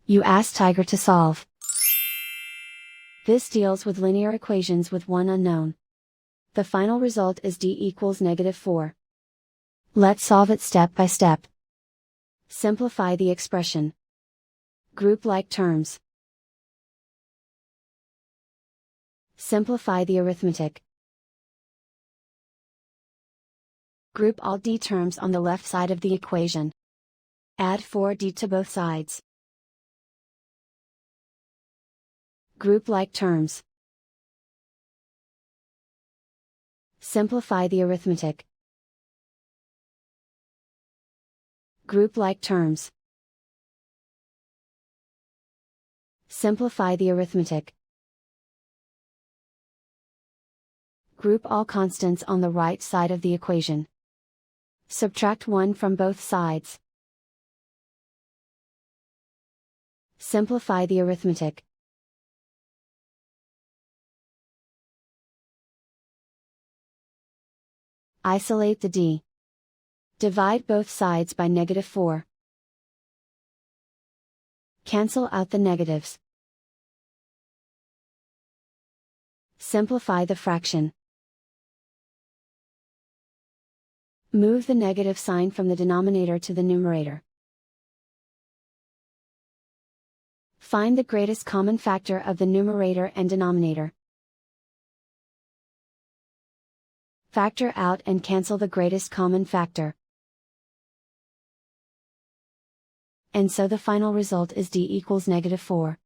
You ask Tiger to solve. This deals with linear equations with one unknown. The final result is d equals -4. Let's solve it step by step. Simplify the expression. Group like terms. Simplify the arithmetic. Group all d terms on the left side of the equation. Add 4d to both sides. Group like terms. Simplify the arithmetic. Group like terms. Simplify the arithmetic. Group all constants on the right side of the equation. Subtract 1 from both sides. Simplify the arithmetic. Isolate the d. Divide both sides by -4. Cancel out the negatives. Simplify the fraction. Move the negative sign from the denominator to the numerator. Find the greatest common factor of the numerator and denominator. Factor out and cancel the greatest common factor. And so the final result is d equals -4.